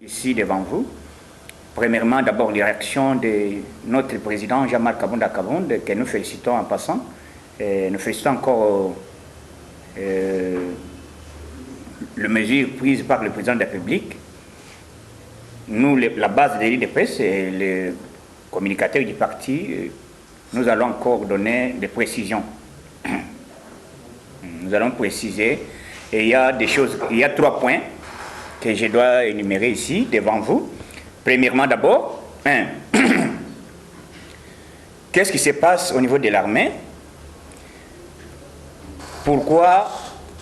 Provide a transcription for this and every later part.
Ici devant vous, premièrement d'abord les réactions de notre président Jean-Marc Kabunda Kabonde que nous félicitons en passant. Et nous félicitons encore les mesures prises par le président de la République. Nous, la base des lignes de presse et les communicateurs du parti, nous allons encore donner des précisions. Nous allons préciser, et il y a des choses, il y a 3 points que je dois énumérer ici devant vous. Premièrement d'abord, qu'est-ce qui se passe au niveau de l'armée? Pourquoi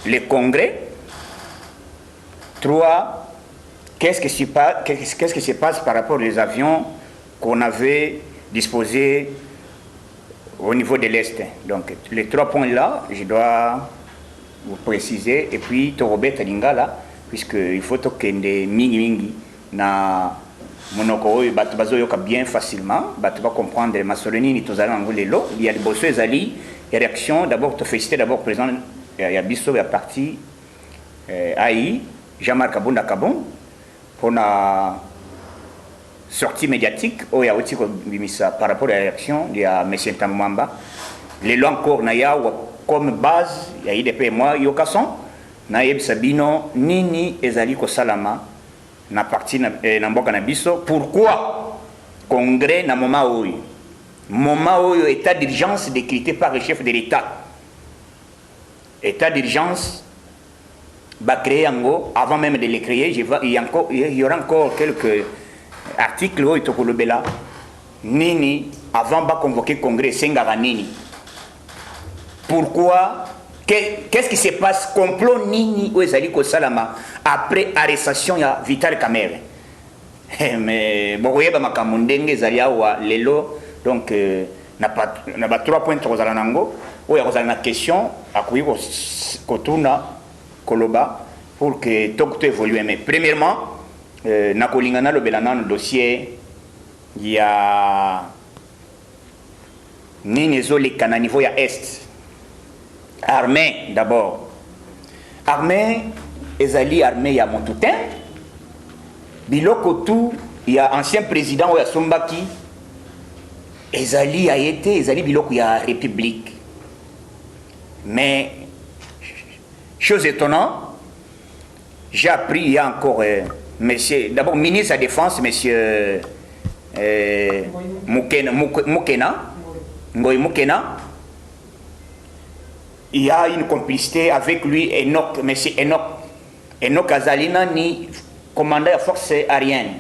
les congrès? 3, qu'est-ce qui se passe par rapport aux avions qu'on avait disposés au niveau de l'Est? Donc les 3 points là, je dois vous préciser, et puis Torobet Lingala, puisqu'il faut que des mingi na monoko batu bazoyoka bien facilement, batu va comprendre masoloni ni tozala ngolelo, il y a des bosso ezali réaction. D'abord te féliciter d'abord président ya biso ya parti AI Jean-Marc Kabunda Kabon pour la sortie médiatique au ya oti ko bimisa par rapport à la réaction de monsieur Tamamba. Les lois encore na ya comme base ya IDP moi yokason na sabino nini ezali ko salama na parti na mboka na biso. Pourquoi congrès na moment oyo état d'urgence décrété par le chef de l'État, état d'urgence va créer ango avant même de le créer. Il y aura encore quelques articles où itokolobela nini avant de convoquer congrès sengara nini. Pourquoi? Qu'est-ce qui se passe? Complot nini ou ezali ko salama après arrestation ya Vital Kamerhe. Mais bokoyeba makambo ndenge ezali awa lelo. Donc na ba 3 points tozala nango oya kozala na question akuyi kotuna koloba pour que tout évolue. Mais premièrement na kolingana lobela na dossier ya nini ezoleka na niveau ya est. Armée d'abord. Armée ezali armée ya Montoutin. Biloko tout, il y a ancien président ou ya Sombaki. Ezali a été, ezali biloko ya République. Mais chose étonnante, j'ai appris il y a encore monsieur, d'abord ministre de la Défense, monsieur Ngoy Mukena. Il y a une complicité avec lui, Enoch, monsieur Enoch Azalina, ni commandant de la force aérienne.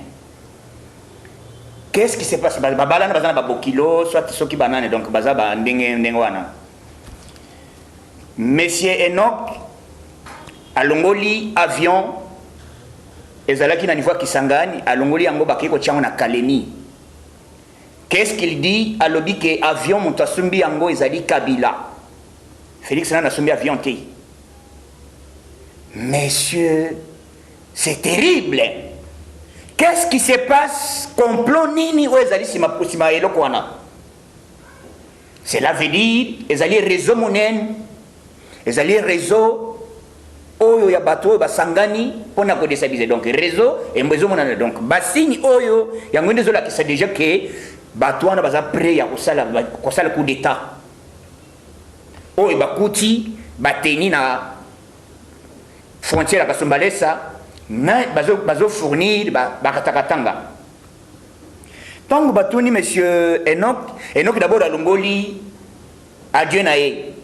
Qu'est-ce qui se passe? Babalana bazana babokilo, soit soki banane, donc bazaba ndengwana. Monsieur Enoch alongoli avion ezalaki na niveau Kisangani, alongoli yango bakiko tchango na Kalemi. Qu'est-ce qu'il dit? Alobi que avion montasumbi yango ezali Kabila. Félix n'a pas avion. Messieurs, c'est terrible. Qu'est-ce qui se passe? Complot nini ou ezali sima eloko wana. Cela veut dire ezali réseau monen, ezali réseau oyo ya bato basangani pona ko déstabiliser. Donc réseau et réseau monen. Donc basini oyo ya ngwende zola ki déjà que bato wana baza prêt ya kosala coup d'état. Oh, bakuti bateni na frontière à Kasumbalesa, mais bazo fournir bakatakatanga. Tant que batuni monsieur Enoch d'abord à Longoli, adieu nae.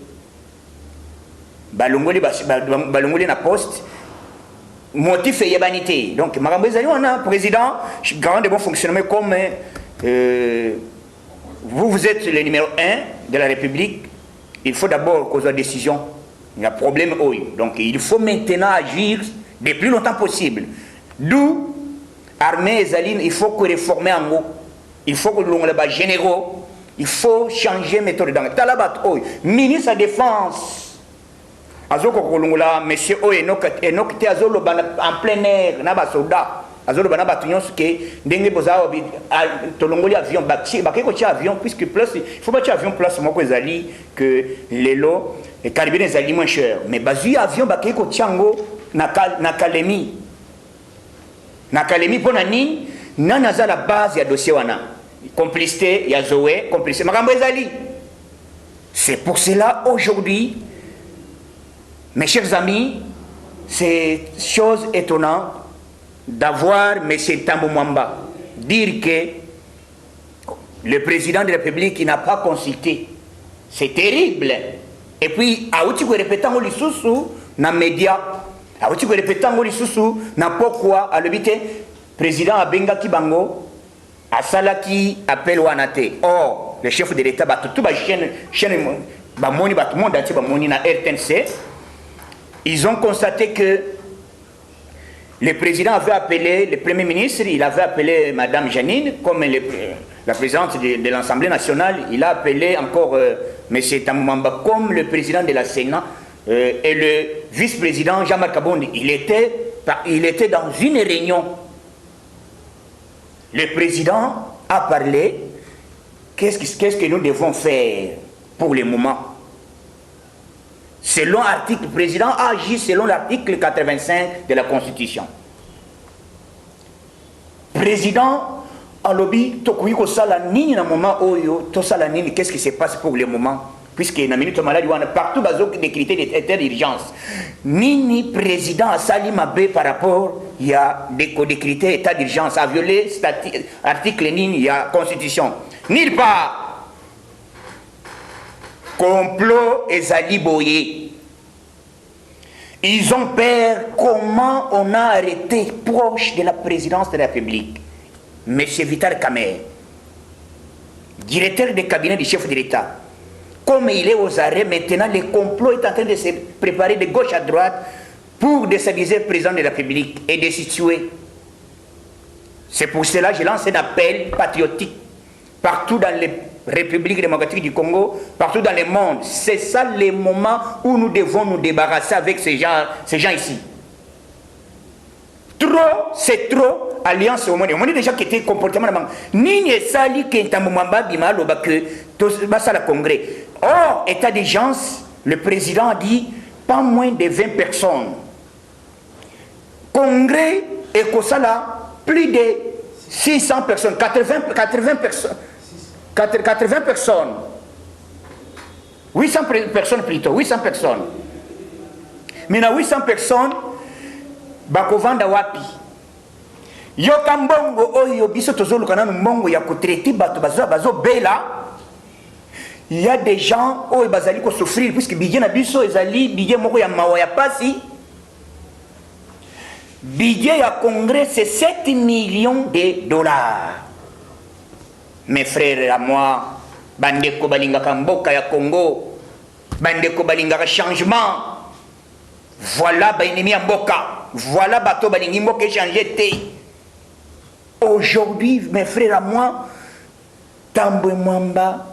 Balongoli na poste, motif et yabanité. Donc, Marambo Ezali, on a président, garant de bon fonctionnement comme vous êtes le numéro 1 de la République. Il faut d'abord causer la décision. Il y a un problème. Donc il faut maintenant agir le plus longtemps possible. D'où l'armée Zaline, il faut que réformer en mots. Il faut que l'on les généraux. Il faut changer de méthode. Dans Talabat, ministre de la Défense. Azoko Kolongola, monsieur Enoch Teazolo en plein air, n'a pas soldat. Azolo bana batunyon que ndenge boza tolongoli avion bakeko tia avion puisque place il faut pas tia avion place moko ezali que lelo et carburant ezali moins cher mais bazu avion bakeko tiango na Kalemi na kalemi pona ni nana za la base ya dossier wana complicité ya Zoé complicité makambo ezali. C'est pour cela aujourd'hui, mes chers amis, c'est chose étonnante d'avoir M. Tambou Mwamba dire que le président de la République n'a pas consulté. C'est terrible. Et puis, à outil que répétant les sous na média, à outil que répétant les sous na pourquoi à l'habité président Abenga Kibango a Salaki appel Wanate. Or, le chef de l'État tout ba chaîne ba moni ba tout monde entier ba moni na RTNC. Ils ont constaté que le président avait appelé, le premier ministre, il avait appelé Madame Janine, comme la présidente de l'Assemblée nationale, il a appelé encore M. Tambou Mwamba comme le président de la Sénat et le vice-président Jean-Marc Kabondi. Il était dans une réunion. Le président a parlé, qu'est-ce que nous devons faire pour le moment? Selon l'article, le président a agi selon l'article 85 de la Constitution. Président, en lobby, Tokuiko Salanini, dans le moment où Tosalanini, qu'est-ce qui se passe pour le moment? Puisque dans la minute maladie, on a partout des critères d'état d'urgence. Nini, président, a sali mabé par rapport, il y a des critères d'état d'urgence, a violé l'article Nini, il y a Constitution. Nulle part. Complot et Zaliboye. Ils ont peur comment on a arrêté proche de la présidence de la République M. Vital Kamerhe, directeur du cabinet du chef de l'État. Comme il est aux arrêts, maintenant le complot est en train de se préparer de gauche à droite pour déstabiliser le président de la République et de situer. C'est pour cela que je lance un appel patriotique partout dans les République démocratique du Congo, partout dans le monde. C'est ça le moment où nous devons nous débarrasser avec ces gens ici. Trop, c'est trop, alliance au monde. On est déjà qui était comportement. Ni sali que Tambou Mwamba bima loba que ça la congrès. Or, état d'urgence, le président a dit pas moins de 20 personnes. Congrès et Kosala, plus de 600 personnes, 80 personnes. 80 personnes. 800 personnes plutôt, 800 personnes. Mais dans 800 personnes, bakovanda wapi. Yoka mbongo oyo biso tozolo kana mbongo ya kotraiter bato bazo bela. Il y a des gens oyo bazali ko souffrir puisque bidje na biso ezali bidje moko ya mawa ya pasi. Bidje ya congrès c'est 7 millions de dollars. Mes frères à moi, bandeko balingaka mboka ya Congo, bandeko balingaka changement. Voilà bainemi ya mboka, voilà bato balingi mboka changer té. Aujourd'hui, mes frères à moi, Tambou Mwamba,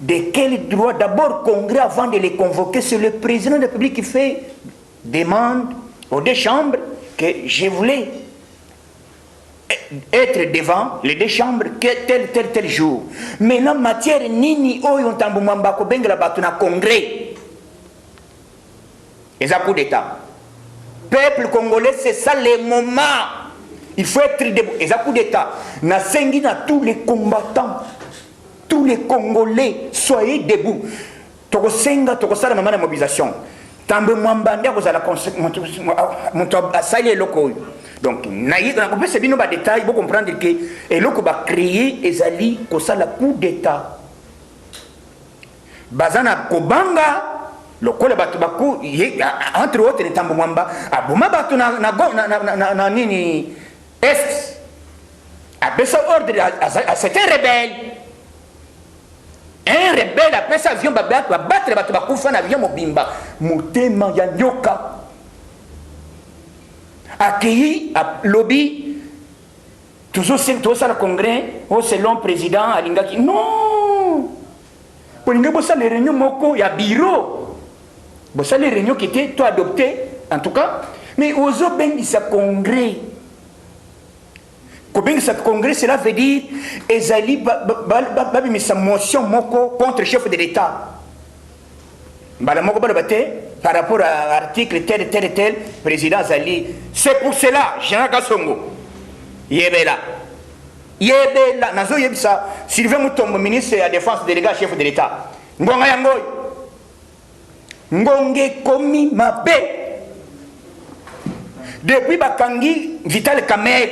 de quel droit d'abord Congrès avant de les convoquer, c'est le président de la République qui fait demande aux deux chambres que je voulais être devant les deux chambres tel jour. Maintenant, matière nini oyo Tambou Mwamba ko bengela batu na congrès. Et ça coup d'état. Peuple congolais, c'est ça le moment. Il faut être debout. Et ça coup d'état. Na sengi na tous les combattants, tous les Congolais, soyez debout. Toko senga, toko sala maman la mobilisation. Tambou Mwamba ndia ko za la monto asali loko. Donc, c'est bien nos détails, il faut comprendre que et l'on va créer ezali ko ça la coup d'état. Bazana kobanga lokola batu baku entre autres les Tambou Mwamba abuma batu na nini est après ça ordre à certains rebelles. Un rebelle après ça avion battre batu bakufa na avion mobimba motema ya nyoka. Accueilli à lobby, toujours ça le congrès, selon le président Alingaki. Non! Pour les réunions, il y a bureau. Les réunions qui étaient adoptées, en tout cas. Mais aux autres, il y a congrès. Ce congrès, cela veut dire Ezali sa motion contre le chef de l'État. Par rapport à l'article tel, président Zali. C'est pour cela, Général Gassongo, Yebela. Yebela. Nazo yebisa. Sylvain Moutombo, ministre de la Défense, délégué chef de l'État. Ngonga yangoy. Ngonge komi mabe. Depuis Bakangi, Vital Kamer.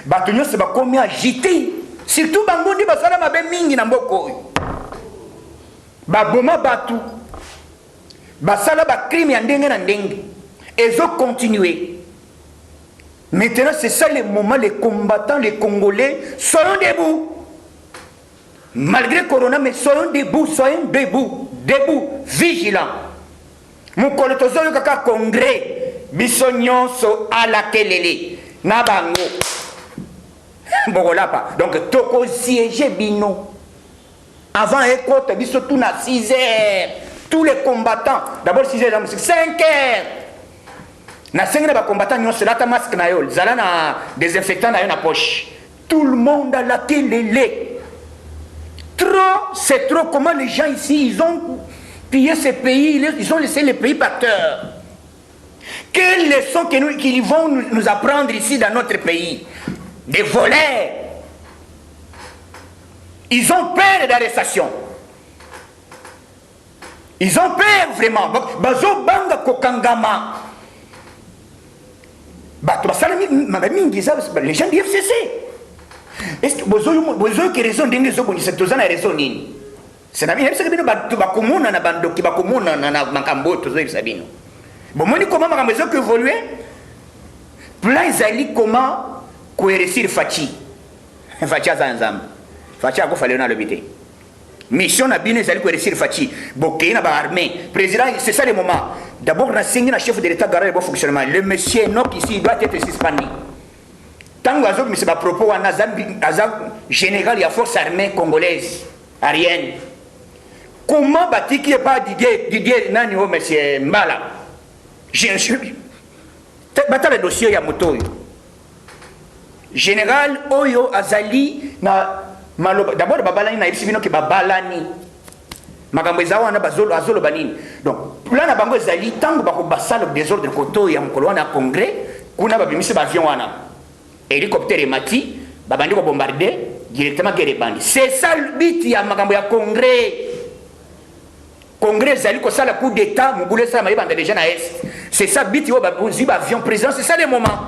Batonyo se bakomi agité. Surtout Bangondi basala mabe mingi na mboko. Baboma batu. Basala ba crime ya ndenge na ndenge. Ezo continuer. Maintenant c'est ça le moment, les combattants, les Congolais, soyons debout. Malgré Corona, mais soyons debout, vigilants. Mukolo tozo kaka congrès, bisognon so ala kelele, nabango. Bogolapa. Donc toko siéger bino. Avant écoute, biso tout na 6 heures. Tous les combattants, d'abord 6 heures, 5 heures. Na 5 heures, les combattants, ils ont la masque, ils ont des désinfectants dans la poche. Tout le monde a la télé. Trop, c'est trop. Comment les gens ici, ils ont pillé ces pays, ils ont laissé les pays par terre. Quelles leçons qu'ils vont nous apprendre ici dans notre pays? Des voleurs. Ils ont peur d'arrestation. Ils ont peur vraiment. Bazo banga kokangama. Les gens du FCC. Est-ce que vous avez raison de dire que c'est une raison? C'est la même chose que nous avons na bando qui va commun na makambo to zo sabino. Bon moni comment ma maison que évoluer? Plan zali comment coercir Fachi. Fachi azanzam. Fachi a ko fallait na lobité. Mission na bien zali coercir Fachi. Boké na ba armée. Président, c'est ça le moment. D'abord na signé na chef de l'état garant le bon fonctionnement. Le monsieur Nok ici doit être suspendu. Tant que vous avez propos à Azam général, il y a force armée congolaise, arienne. Comment Batiki n'est pas Didier Nani, monsieur Mbala? Je suis. Bata le dossier, il y a moto. Général Oyo Azali, d'abord, Babalani, na Ibsibino qui Babalani. Magambezawa na Azolo Banini. Donc, là, na Bango Azali, tant que Bako Bassal, désordre Koto, il y a un colonne à congrès, Kuna Babimisi Bavion Wana. Hélicoptère et mati, babandi ko bombarder directement guerre bandi. C'est ça le but ya makambo ya congrès. Congrès zali ko sala coup d'état, mugule ça maïba déjà na est. C'est ça but yo babuzi ba avion président, c'est ça le moment.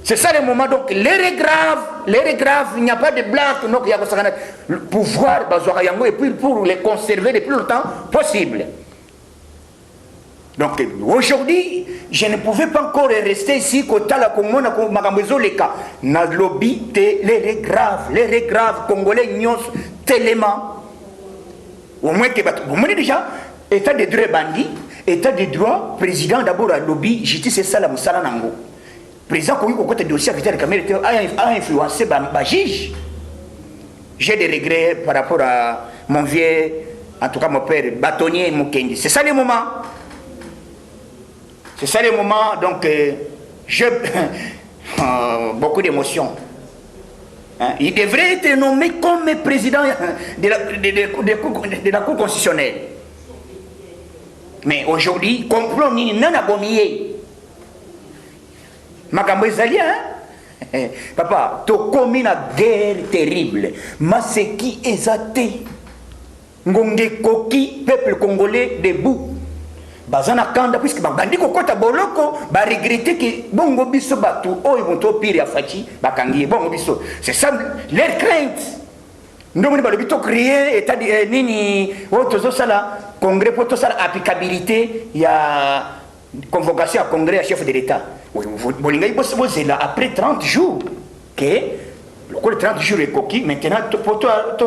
C'est ça le moment donc l'heure est grave, il n'y a pas de blague donc il y a le pouvoir bazora yango et puis pour les conserver le plus longtemps possible. Donc aujourd'hui, je ne pouvais pas encore rester ici côté la Congo na makambezo le cas. Na lobby les graves congolais nyons tellement. Au moins que vous me déjà état de droit bandi, état de droit président d'abord à lobby, j'étais c'est ça la musala nango. Président ko ko côté dossier Vital Kamerhe a influencé ba juge. J'ai des regrets par rapport à mon vieux, en tout cas mon père bâtonnier Mukendi. C'est ça le moment. C'est ça le moment, donc beaucoup d'émotions. Hein? Il devrait être nommé comme président de la Cour constitutionnelle. Mais aujourd'hui, complot ni non abomié. Makambo ezali, hein? Papa, tu commis une guerre terrible. Maseki ezate. Ngonge koki, peuple congolais debout. Bazana kanda puisque bandi ko kota boloko ba regretter que bongo biso batu oyo bonto pire ya Fachi bakangi bongo biso. C'est ça leur crainte. Ndomoni ba lobito créer état nini o tozo sala congrès pour to sala applicabilité ya convocation à congrès à chef de l'état. Bolinga bosse là après 30 jours que le 30 jours est coquille maintenant pour toi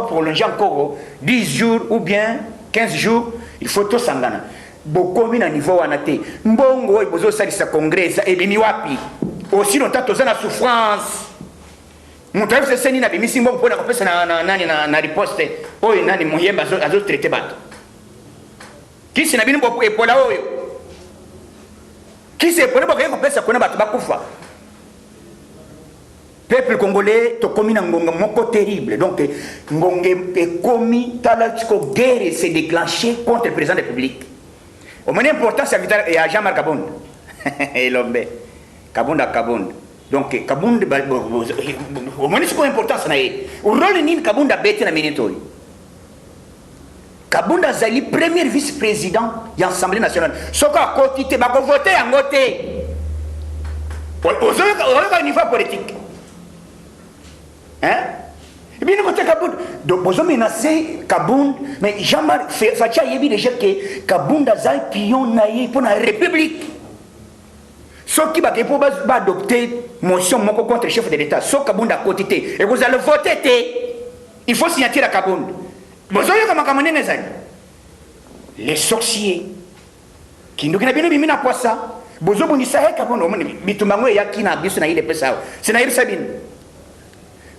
prolonger encore 10 jours ou bien 15 jours il faut tout sangana. Beaucoup na niveau wanate mbongo ibozo salisa congrès et bimi wapi aussi longtemps toza na souffrance mutaye se seni na bimi simbo mpona kopesa na riposte oyo nani muyemba azo traiter bato kisi na bini mbo epola oyo kisi epola bako kopesa kona bato bakufa peuple congolais to komi na ngonga moko terrible donc ngonge ekomi tala tiko guerre s'est déclenchée contre le président de la République. Au moins important c'est à Jean-Marc Kabonde et Lombe. Kabunda Kabunda. Donc Kabunda au moins c'est quoi importance na ye. Au rôle ni Kabunda bête na minito. Kabunda Zali premier vice-président de l'Assemblée nationale. Soka côté ba ko voter en côté. Au niveau politique. Hein? Et bien, nous avons donc, vous avez menacé Kabound, mais Jean-Marc Fatia a dit déjà que Kabound a un pion pour la République. Ce qui va adopter motion contre le chef de l'État, ce Kabound à côté, et vous allez voter, il faut signer la Kabound. Vous avez les sorciers qui nous ont bien à quoi ça? Vous avez dit ça, Kabound, Bitumango et Yakina, Bissona, il est ça. C'est Naïr Sabine.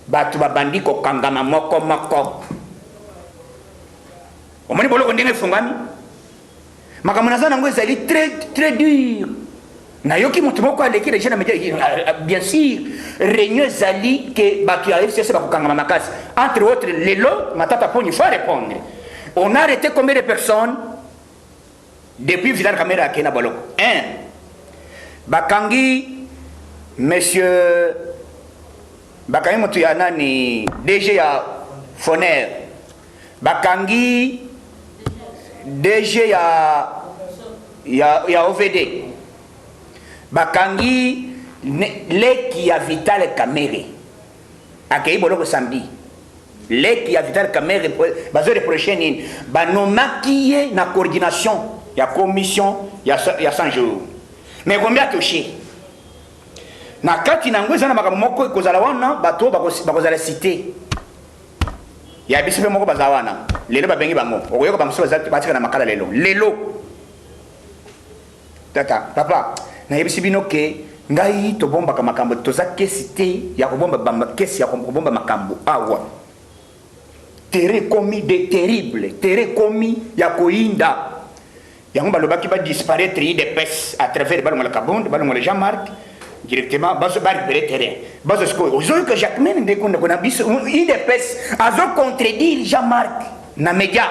Batu babandi ko kangama moko moko omoni bolo ndenge fungami makamana sana ngo ezali très dur na yoki mutu moko aleki les jeunes médias bien sûr réunion ezali que batu ya FCC ba ko kangama makasi entre autres lelo matata poni faut répondre on a arrêté combien de personnes depuis Vidal Kamera à Kena Boloko bakangi monsieur bakangi mutu ya nani DG ya Foner bakangi DG ya OVD bakangi leki ya Vital Kamerhe akei boloko samedi leki ya Vital Kamerhe bazo de prochaine banomaki ye na coordination ya commission ya 100 jours mais combien touché na kati na ngweza na makambo moko kozala wana bato bakozala cité ya biso pe moko baza wana lelo babengi bango okoyoka bamuso batika na makala lelo tata papa na yebisi bino ke ngai tobombaka makambo toza kesi te ya kobomba kesi ya kobomba makambo awa tere komi de terrible tere komi ya koinda yango balobaki ba disparaître IDPS à travers balongo la Kabonde balongo le Jean-Marc directement baso ba récupérer terrain baso sko ozo que Jacqueline de konde kona biso IDPS azo contredire Jean-Marc na média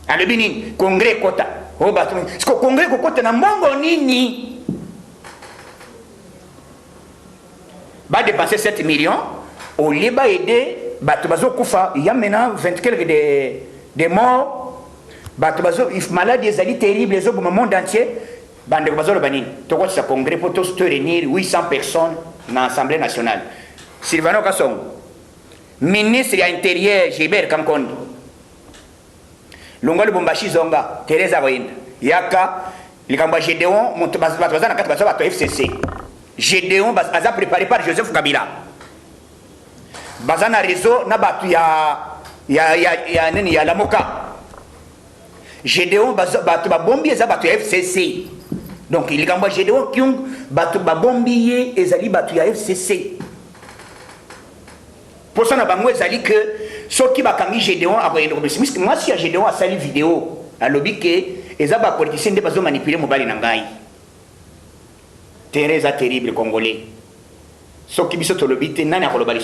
ale binin congrès kota o bato sko congrès ko kota na mbongo nini ba dépenser 7 millions au lieu ba aider bato bazo kufa il y a maintenant 20 quelques de morts bato bazo maladie ezali terrible les au monde entier bande bazolo banini toko sa congrès pour tous réunir 800 personnes dans l'Assemblée nationale. Sylvano Kasson ministre de l'Intérieur Gilbert Kankondi Longolo Bombashi Zonga Teresa Wenda Yaka likamba Gédéon bazana kati bato FCC Gédéon baza préparé par Joseph Kabila bazana réseau na batu ya nini ya Lamoka Gédéon batu babombi eza batu FCC. Donc il y a des gens qui ont bombier et zali batu ya FCC. Pour ça, on a dit que ceux qui ont Gédéon, moi si Gédéon a sali vidéo, à lobby que les politiciens ne peuvent pas manipuler mon bali nangai. Teresa terrible congolais. Ceux qui sont au lobby, ils n'ont pas de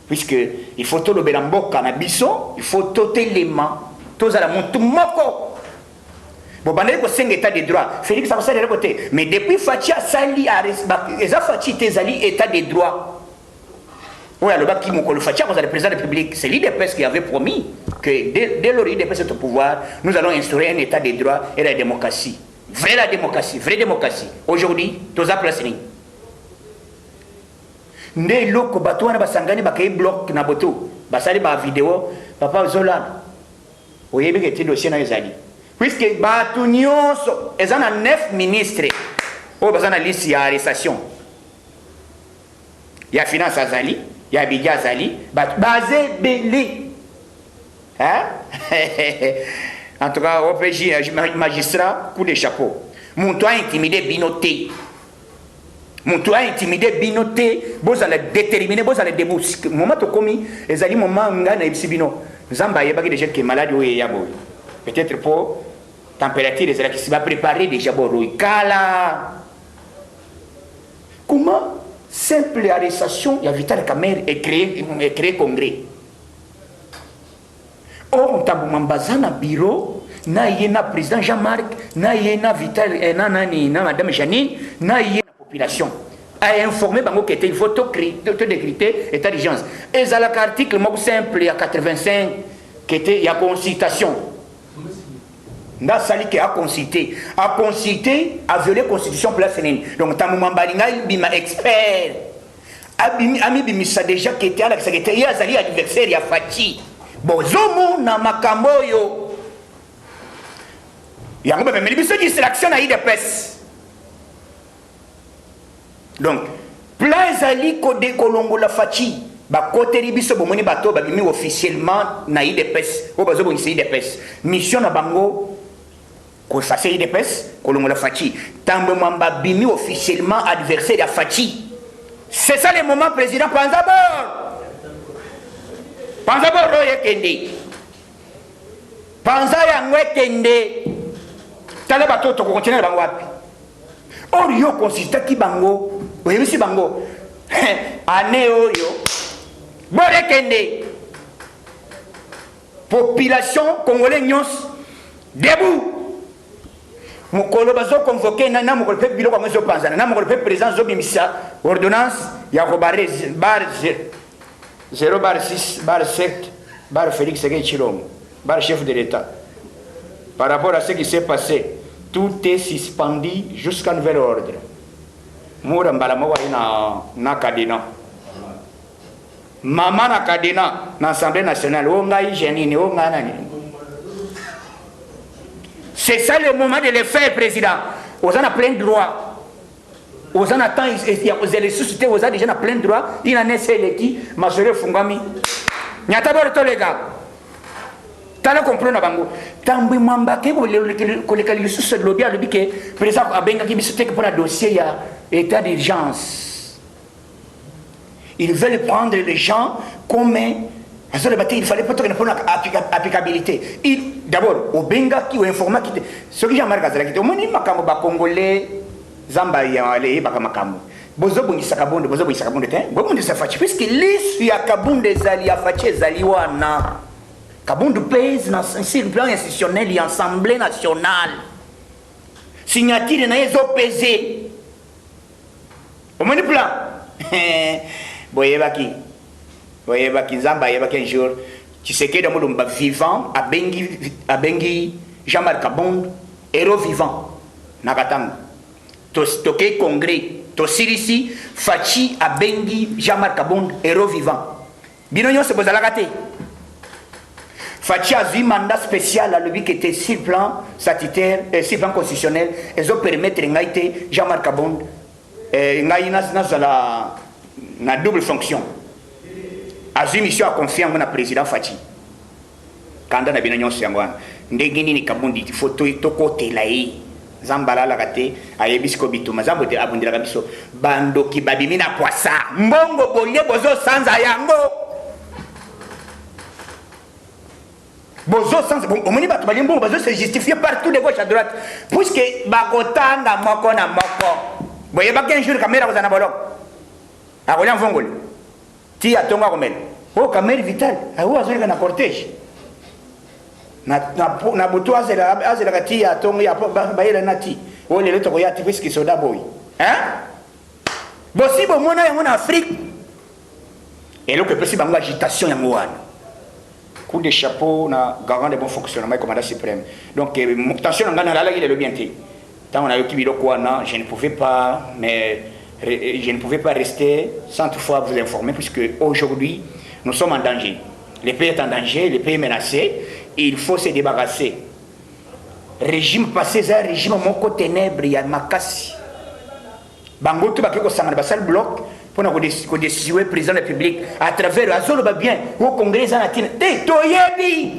puisque il faut tout le bélambo cannabiso, il faut tout élément, tout ça la monte moko. Bon, il y a un état de droit. Félix a de côté. Mais depuis Fatia Sali, état de droit. Oui, alors, qui m'a Fatia, le président de la République, c'est l'IDPS qui avait promis que dès lors l'IDPS est au pouvoir, nous allons instaurer un état de droit et la démocratie. Vraie démocratie. Aujourd'hui, tous les placés. Ndé loko batouana basangani bakaye bloc na boto. Basali ba vidéo, papa Zola. Oyebe que dossier na ezali. Puisque batu nyonso ezana 9 ministres o bazana liste ya arrestation ya finance azali ya bidja azali basé belé hein en tout cas OPJ magistrat coup de chapeau mon toi intimidé binoté mon toi intimidé binoté boza la déterminer boza la débouche moment to komi ezali moment ngana ibsibino nzamba yebaki déjà que malade o yabo peut-être pour température qui va préparer déjà pour Kala. Comment simple arrestation, il y a Vital Kamerhe et créé congrès. Or, on a un bureau, na président Jean-Marc, na Vital, na madame Janine, na population a informé bango que il faut tout décrypter état d'urgence. Et ça l'article simple il y a 85 qui était il y a consultation. Nda sali que a consulté a violé constitution place nini. Donc tamuma balinga bima expert. Ami bimisa déjà qui était à la secrétaire azali anniversaire ya Fachi. Bozomo na makambo yo. Yango ba meli biso distraction na IDPS. Donc, plan ezali kode kolongo la Fachi, ba kote ribiso bomoni bato ba bimi officiellement na IDPS, o bazo bonisi IDPS. Mission na bango ko sase IDPS kolongo la Fachi. Tambe mamba bimi officiellement adversaire ya Fachi. C'est ça le moment président Panzabor. Panzabor roye kende. Panza ya ngwe kende. Tala bato to continuer bango wapi. Or yo consiste ki bango oui, si bango. Année oyo. Bore kende. Population congolais nyos debout. Mokolo bazo convoqué na mokolo pe biloko ngo panzana na mokolo pe président zo bimisa ordonnance ya robare bar 0 bar 6 bar 7 bar Félix Tshisekedi Tshilombo bar chef de l'État. Par rapport à ce qui s'est passé, tout est suspendu jusqu'à nouvel ordre. Moura mbalama wa na kadina. Mama na kadina na Assemblée nationale o ngai jenini o ngana ni. C'est ça le moment de le faire président. Aux en a plein droit. Aux en a temps aux ressuscité aux a déjà plein droit. Il en est celle qui masore fungami. Nyata bor to les gars. Tala comprendre bango. Tambi mamba ke ko le kalisu se lobby a lobby ke président abenga ki bisote pour un dossier ya état d'urgence. Ils veulent prendre les gens comme il fallait pas qu'il y ait applicabilité. D'abord, au Benga qui est informé, ce que j'ai remarqué, c'est que les Congolais, Zambay, les Bakamakam, Bozo Bonisakabonde, Bozo Bonisakabonde, Bozo Bonisakabonde, puisque les Yakabonde Zali, Afaché Zaliwana, Kabonde pèse sur le plan institutionnel et l'Assemblée nationale. Signature n'a pas pesé. Au moins, le plan. Boyebaki. Boyebaki Zamba, Boyebaki un jour. Tu sais que dans le monde vivant, à Bengi, Jean-Marc Kabonde, héros vivant. Nakatang. Toké Congrès. Tosirisi, Fachi, à Bengi, Jean-Marc Kabonde, héros vivant. Binonyo, c'est pour la Fachi a eu un mandat spécial à lui qui était sur le plan statutaire, sur le plan constitutionnel. Ils ont permis de Jean-Marc Kabonde na double fonction. A eu mission à confier à mon président Fachi. Quand on a bien annoncé à moi, ndengini ni Kabonde il faut to côté là Zambala la gâté ayebisco bitu mazambo de abundira kabiso bando ki babimi na kwasa mbongo bolye bozo sanza yango. Bozo sans on moni bat balimbo bozo se justifier partout de gauche à droite puisque bakotanga moko na moko boye ba 15 jours caméra kozana bolok akolia mvongoli ti atonga komela o caméra vital awo azoleka na cortège na butu azela kati atonga ya bayela nati o lelo to ya ti puisque soda boy bosi bo mona yango na Afrique et lo que possible bango agitation yango wana coup de chapeau na garant de bon fonctionnement et commandant suprême. Donc attention on a là il est le bien dit. Tant on a eu qui quoi non, je ne pouvais pas rester sans toutefois vous informer puisque aujourd'hui nous sommes en danger. Le pays est en danger, le pays est menacé, et il faut se débarrasser. Régime passé ça régime mon côté ténèbres il y a makasi. Bango tout ba ko sangana basal bloc pour nous décider président de la République à travers la zone bien au congrès en latine toyebi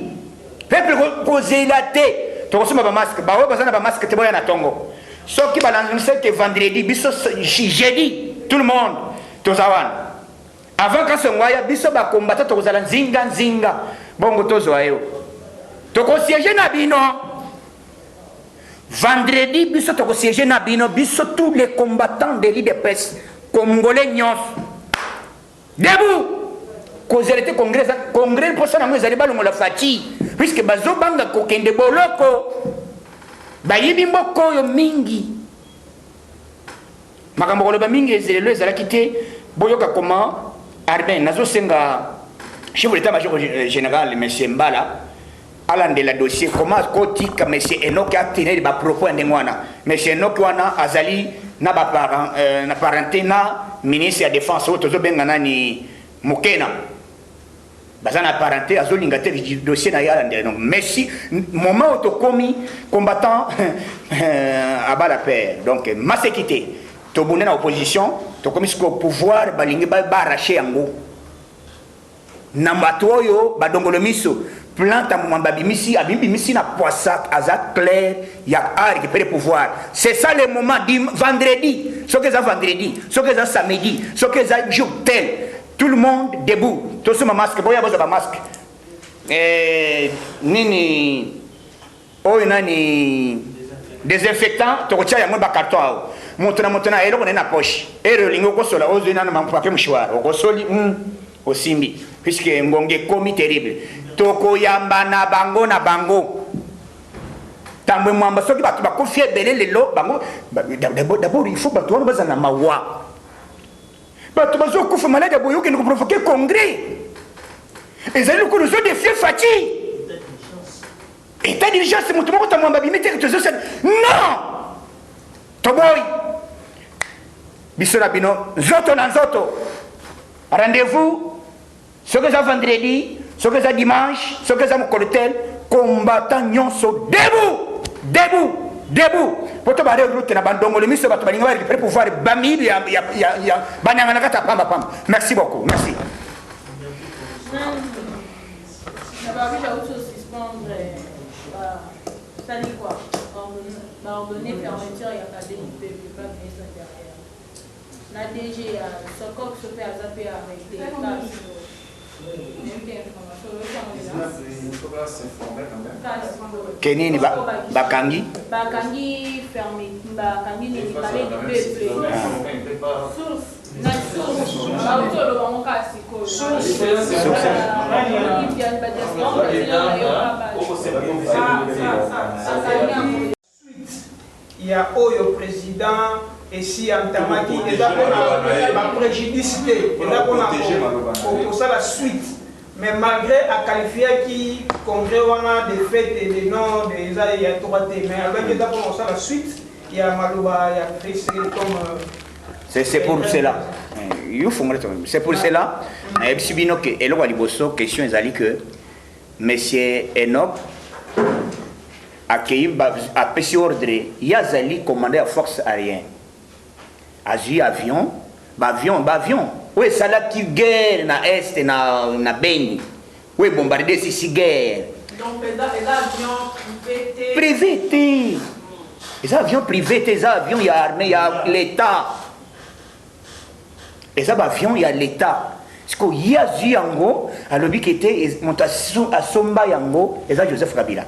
peuple poser la tête to kosoma ba masque ba bazana ba masque te boya na tongo so ki balance que vendredi biso jeudi tout le monde tozawan avant quand ce moya biso ba combattre to kozala nzinga bongo tozo ayo to ko siéger na bino vendredi biso to ko siéger na bino biso tous les combattants de l'IDPS Congolais nyos debout causalité congrès pour ça na mwezi balongo la Fachi puisque bazo banga kokende boloko bayibi mboko yo mingi makambo koloba mingi ezelelo ezalaki te boyoka comment armée nazosenga chef de l'état-major général monsieur Mbala alandela dossier comment kotika monsieur Enoch atenir ba propos ndenge wana monsieur Enoch wana azali na ba parent na parenté na ministre ya défense oto zobenga nani Mukena bazana parenté azolinga te dossier na yalandela donc merci moment otokomi combattant à bas la paix donc masekité tobune na opposition tokomi siko pouvoir balingi ba arracher yango na matoyo badongolo miso plante mwamba bimisi abimisi na poissac aza clair ya a récupérer pouvoir c'est ça le moment vendredi ce que ça vendredi ce que ça samedi ce que ça jour tel tout le monde debout tout ce masque boya boza ba masque nini oyo nani désinfectant tokotia yango ba carton montana eloko na poche lingo kosola ozo na mampape mshwara okosoli osimbi puisque ngonge komi terrible toko yamba na bango tambwe mwamba soki batu bakofie belé lelo bango d'abord il faut batu wana bazana mawa batu bazo kufa malade boyo ke ko provoquer congrès ezali ko zo défier fati état d'urgence mutu moko tamwamba bimete to zo non to boy bisona bino zoto na zoto rendez-vous ce que ça vendredi, ce que ça dimanche, ce que ça mokoletel, combattant nyonso debout. Poto ba route na bandongo le miso bato balinga ba récupérer pouvoir bamili ya bananga na kata pamba. Merci beaucoup, merci. Na ba bi auto suspendre ça dit quoi? Ordonner fermeture ya pas de pas ministre derrière. La DG ce coq se fait azapé avec Kenini bakangi fermé bakangi ni parler du peuple il y a Oyo président et si Antamaki et là on a préjudice et là on a ça la suite mais malgré à qualifier qui congrès on a des fêtes et des noms des il y a trois mais avec là on a ça la suite il y a Malouba il y a Chris comme c'est pour cela c'est pour cela et puis binoke et là liboso question ezali que monsieur Enoch accueilli à petit ordre yazali commandé à force aérienne azi avion oui ça là qui guerre na est na Beni oui bombarder si guerre donc les avions privés les avions privés les avions il y a armée il y a l'état les avions il y a l'état parce que yazi yango alobi qui était montation à Somba yango et ça Joseph Kabila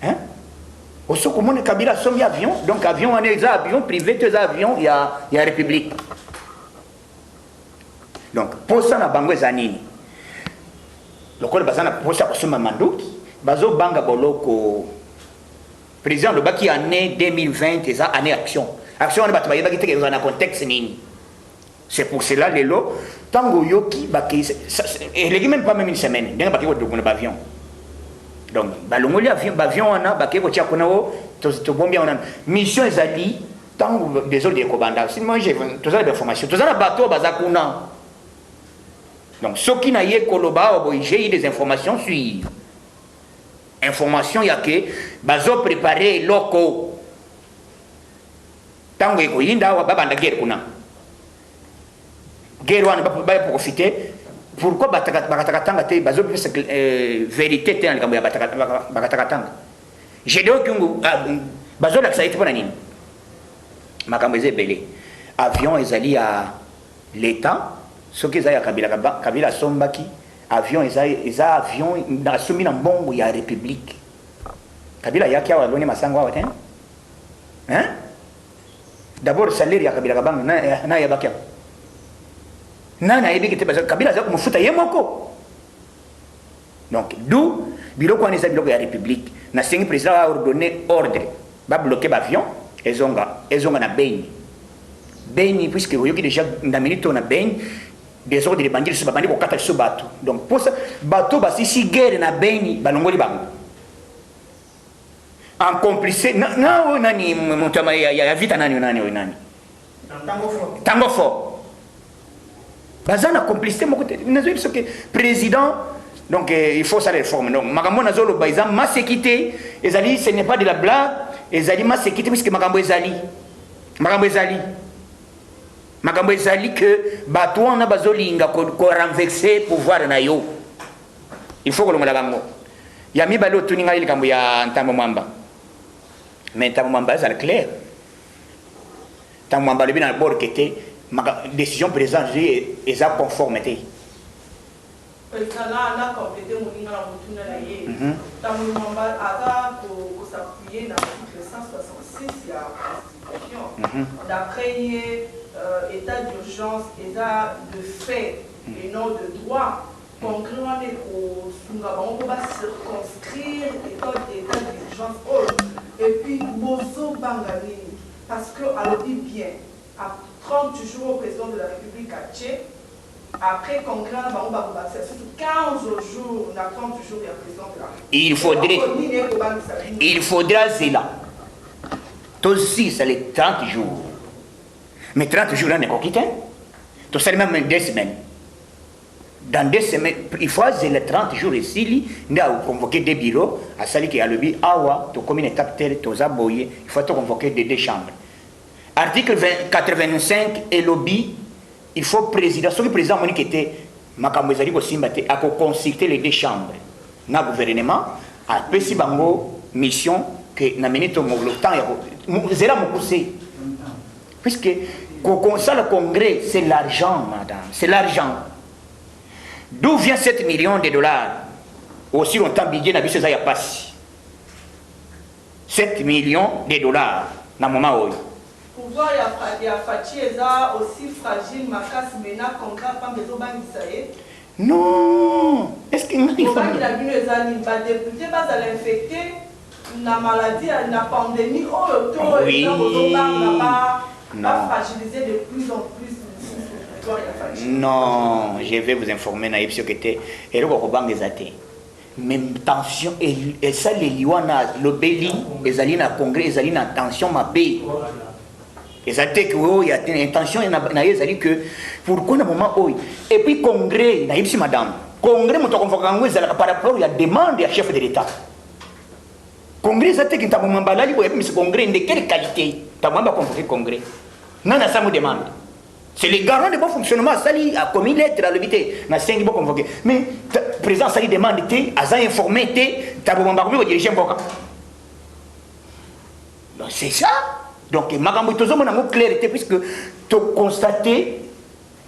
hein aussi comment Kabila somme avion donc avion on est avion privé des avions il y a république donc pour ça na bango zanini lokole bazana pour ça kosoma manduki bazo banga boloko président le baki année 2020 eza année action on ba tabaye baki teke na contexte nini c'est pour cela lelo tango yoki baki et les même pas même une semaine ndenge baki ko dokuna avion donc balongoli avion wana baki ko tia kuna o to bombia wana mission ezali tango désolé de kobanda si moi j'ai tous les informations tous les bateaux bazakuna donc ce qui n'a eu koloba j'ai eu des informations sur information ya que bazo préparer loko tango eko yinda wa babanda guerre kuna guerre wana ba profiter pourquoi bakatakatanga te bazo vérité te ngambo ya bakatakatanga j'ai dit que bazo la ça été pour nini makambo ezebele avion ezali à l'état ce que ya Kabila sombaki avion eza avion na sumi na mbongo ya république Kabila yaki awa loni masango awa ten hein d'abord salaire ya Kabila kabanga na ya bakya na yebiki te Kabila za kumufuta yemoko donc d'où biloko wana eza biloko ya république na sengi président a ordonné ordre ba bloquer ba avion ezonga na Beni Beni, puisque vous avez déjà dans minute on a Beni, des ordres de bandits, ce bandit pour quatre ce bateau. Donc pour ça, bateau, bah si guerre na Beni, bah l'ongoli bango. En complicé, non, nani, montama ya vite nani. Tango fort. Bazana complicité, mon côté, nous avons que président. Donc il faut ça réforme. Donc magambo nazolo baizam ma sécurité, ezali ce n'est pas de la blague, ezali ma sécurité puisque magambo ezali que bato na bazolinga ko renverser pouvoir na yo. Il faut que le malabango. Ya mi balo tuninga ile kambo ya Ntambo Mwamba. Mais Ntambo Mwamba ça clair. Ntambo Mwamba le bien dans bord qui était décision présente et sa conformité. Na complété mon ligne à la yé. Ntambo Mwamba a pour s'appuyer dans l'article 166 il y a constitution. D'après état d'urgence, état de fait et non de droit. Concrètement, on peut circonscrire l'état d'urgence. Et puis, Bozo Bangali, parce que, alors dit bien, à 30 jours au président de la République à Tché, après concrètement, on va 15 jours, on a 30 jours, il y a président de la République. Il faudra Zéla. Aussi, c'est les 30 jours. Mais 30 jours, on est quitté. Tout ça, même 2 semaines. Dans 2 semaines, il faut les 30 jours ici, nous avons convoqué des bureaux, à celle qui a le but, awa, tu comme une étape telle, tu as boyé, il faut convoquer des 2 chambres. Article 85 et lobby, il faut président, ce que le président Monique était, Makamwezali Kosimbate, a consulté les 2 chambres. Dans le gouvernement, a Pessi Bango, mission, que n'a mené tout le temps, c'est là mon conseil. Puisque, ça, le congrès, c'est l'argent, madame, c'est l'argent. D'où vient 7 millions de dollars? Aussi longtemps, Bidje n'a vu ça, il n'y a pas si. 7 millions de dollars, dans le moment où. Pouvoir, il y a Fachi, aussi fragile, ma casse, maintenant, concret, pas besoin de non! Est-ce qu'il faut. Pourquoi il a vu les animaux, député, pas à l'infecter, la maladie, la pandémie, oui. Pas fragilisé de plus en plus. Non, je vais vous informer, naïf, ce que c'était. Et le Roban des athées. Même tension, et ça, les Liwana, le Béli, les alliés dans le congrès, les alliés dans la tension, ma bé. Les athées, il y a une intention, il y a des que, pourquoi, dans le moment où. Et puis, congrès, naïf, si madame. Congrès, mon par rapport à la demande du chef de l'État. Congrès, ça, qui est un moment balade, mais ce congrès, de quelle qualité? Tu as même pas convoqué congrès. Non, ça me demande. C'est les garants de bon fonctionnement. Sali a commis lettre à l'obité. Na 5 convoqué. Mais le président Sali demande, tu as informé, tu as besoin de diriger un boca. Donc c'est ça. Donc, Magambo Tozo, mon amour clarité, puisque tu as constaté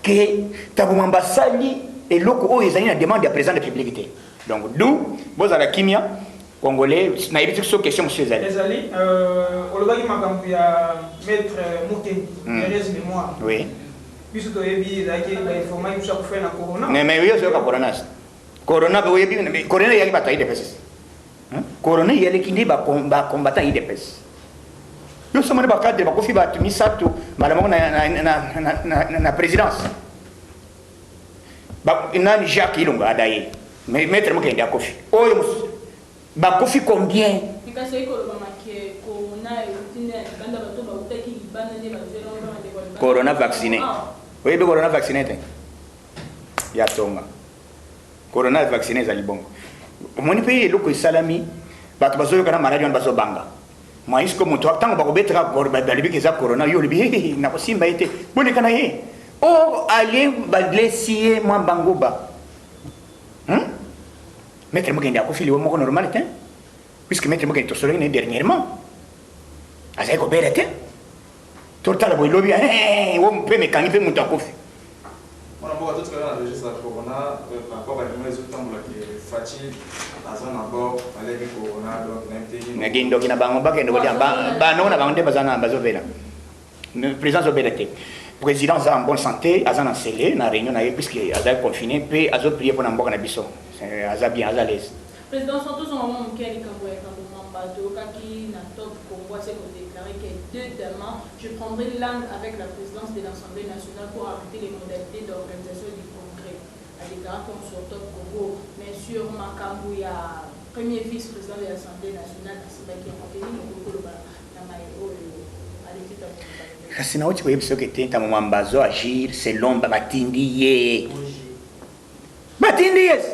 que tu as besoin de Sali et l'autre, ils ont demande de la présidence de la publicité. Donc, d'où, vous avez la Kimia, Congolais, na une question, monsieur Zali. Zali, au lobby Magambo, il y a maître Mouké, Thérèse Mémoire. Oui. Puisque tu as dit que tu as fait la corona. Mais oui, c'est le corona. Corona, corona, il y a des batailles de peste. Corona, il y a des combattants de peste. Nous sommes dans le cadre de la Kofi Batumisato, madame la présidence. Il y a Jacques Ilunga, d'ailleurs. Mais maître Mouké, Kofi. Oh, Kofi combien? Corona vacciné. Oui, corona vacciné. Il y a Tonga. Corona vacciné, c'est bon. Mon pays est le salami. Parce que je maladie on baso banga. Moi, est-ce que mon tant que vous êtes là, corona, yo libi, n'a pas si été. Bon, les canaillés. Oh, allez, badlessier, moi, bangoba. Maître Mokenda, vous filez au mot normal, puisque Maître Mokenda est sorti dernièrement. Azay ko berete. Total boy lobby on peut me caniper mon takofi. On a beaucoup de cas de ça corona par rapport à les résultats que Fachi azana bord avec corona donc n'importe. Nagindo kina bango ba kendo dia ba non na bango bazana bazovela. Le président Zoberete. Président en bonne santé, azana scellé na réunion na puisque azay confiné puis azo prier pour na mboka na biso. Azay bien à l'aise. Président Santos au moment où il est Tokaki, Natop, Congo, c'est qu'on déclaré que demain, je prendrai l'âne avec la présidence de l'Assemblée nationale pour arrêter les modalités d'organisation du congrès. A déclaré comme sur Top Congo, mais sur Makambu, il y a premier vice-président de l'Assemblée nationale, qui a obtenu le Congo, kasi na uti koyebisa ke te ntango mambazo agir selon batindi ye batindi yes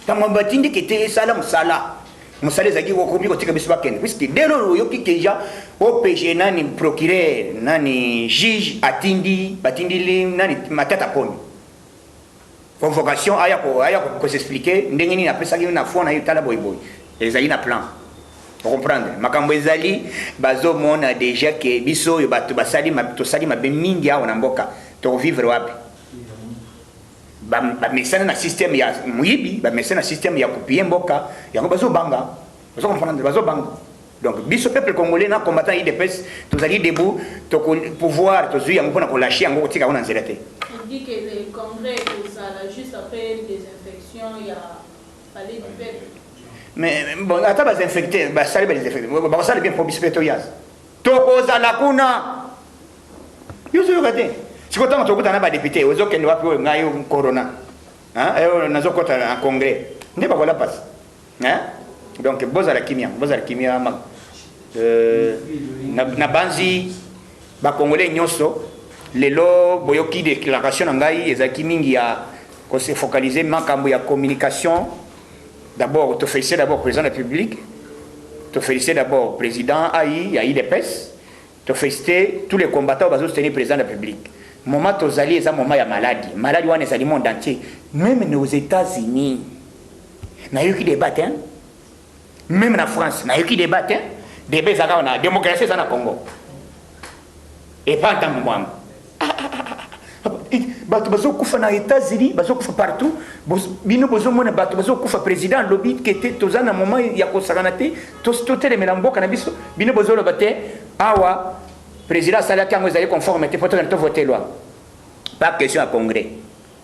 ntango batindi ke te esala mosala ezalaki kokomi kotika biso bakende puisque dès lors oyoki keja OPG nani procureur nani juge atindi batindili nani matata poni convocation aya s'expliquer ndenge nini apesaki na fond na yo tala boyboy ezali na plan. Pour comprendre, makambo ezali bazo mona déjà que biso yo bato basali tosali mabe mingi awo na mboka to vivre wapi ba mesana na système ya muyibi ba mesana na système ya copier mboka yango bazo banga bazo comprendre bazo banga donc biso peuple congolais na combattant IDPS tozali debout to pouvoir tozui yango pona ko lâcher yango tika ona nzela te. On dit que le congrès ça juste après des infections il y a palais du peuple. Mais bon, attends, les infectés, ça les infectés. Ça les bien pour bispétoyaz. Tokoza la kuna. Yo so regardez. Si quand on tokuta na ba député, ozo ke nwa po ngayo corona. Hein? Et nazo kota en congrès. Ne pas voilà passe. Hein? Donc boza la kimia na banzi ba congolais nyoso lelo boyoki déclaration ngai ezaki mingi ya ko se focaliser makambo ya communication. D'abord, te féliciter d'abord le président de la République, te féliciter d'abord le président AI, IDPS, te féliciter tous les combattants qui ont soutenu le président de la République. Moment où vous allez, c'est un moment de maladie. Maladie, on est dans le monde entier. Même aux États-Unis, il y a eu qui débattent. Même en France, il y a eu qui débattent. Des bébés, la démocratie, c'est dans le Congo. Et pas en tant que moi. Bato bazo kufa na États-Unis bazo kufa partout bino bazo mona bato bazo kufa président lobby qui était tozana moment ya ko sakana te to tele melamboka na biso bino bazo lo bate awa président sala kango ezali conformité poto na to voter loi pas question à congrès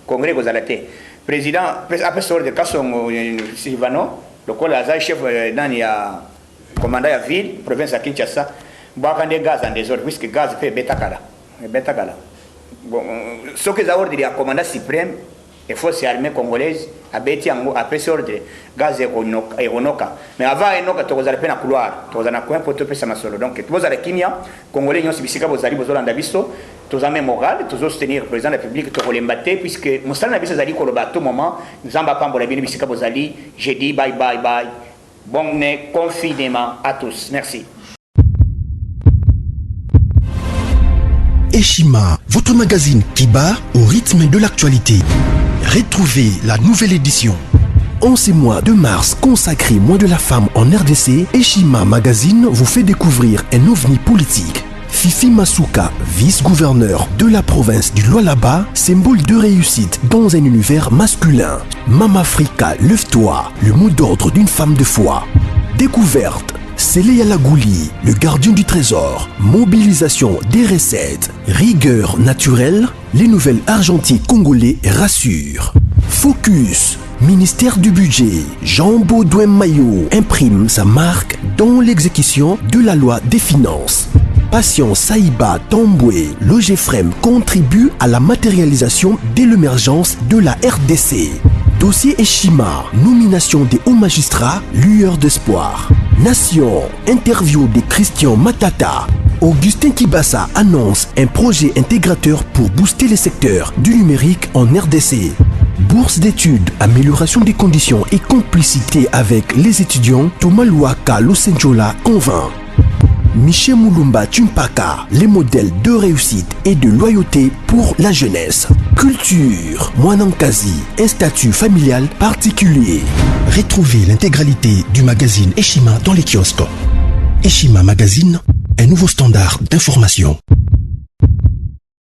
ko zalate président après sort de Kasongo Silvano le col chef nani ya commandant ya ville province ya Kinshasa bakande gaz en désordre puisque gaz fait betakala bon, ce que ça ordre du commandant suprême des forces armées congolaises a bêti après ce ordre gaz et onoka mais avant enoka to kozala pe na couloir to kozala coin pour te pesa masolo donc to kozala kimia congolais nyonso bisika bozali bozolanda biso to zame moral to soutenir le président de la République to kolembaté puisque mosala na biso zali ko loba tout moment nzamba pambola bino bisika bozali j'ai dit bye bon confinement à tous merci. Eshima, votre magazine qui bat au rythme de l'actualité. Retrouvez la nouvelle édition. En ces mois de mars consacré mois de la femme en RDC, Eshima Magazine vous fait découvrir un ovni politique. Fifi Masuka, vice-gouverneur de la province du Lualaba, symbole de réussite dans un univers masculin. Mama Africa, lève-toi, le mot d'ordre d'une femme de foi. Découverte. Sélé Alagouli, le gardien du trésor, mobilisation des recettes, rigueur naturelle, les nouvelles argentiers congolais rassurent. Focus, ministère du budget, Jean Baudouin Maillot imprime sa marque dans l'exécution de la loi des finances. Patient Saïba Tamboué, Logefrem contribue à la matérialisation de l'émergence de la RDC. Dossier Eshima, nomination des hauts magistrats, lueur d'espoir. Nation, interview de Christian Matata. Augustin Kibassa annonce un projet intégrateur pour booster les secteurs du numérique en RDC. Bourse d'études, amélioration des conditions et complicité avec les étudiants, Thomas Luaka Losenjola convainc. Michel Moulumba Tumpaka, les modèles de réussite et de loyauté pour la jeunesse. Culture, Mwanankazi, un statut familial particulier. Retrouvez l'intégralité du magazine Eshima dans les kiosques. Eshima Magazine, un nouveau standard d'information.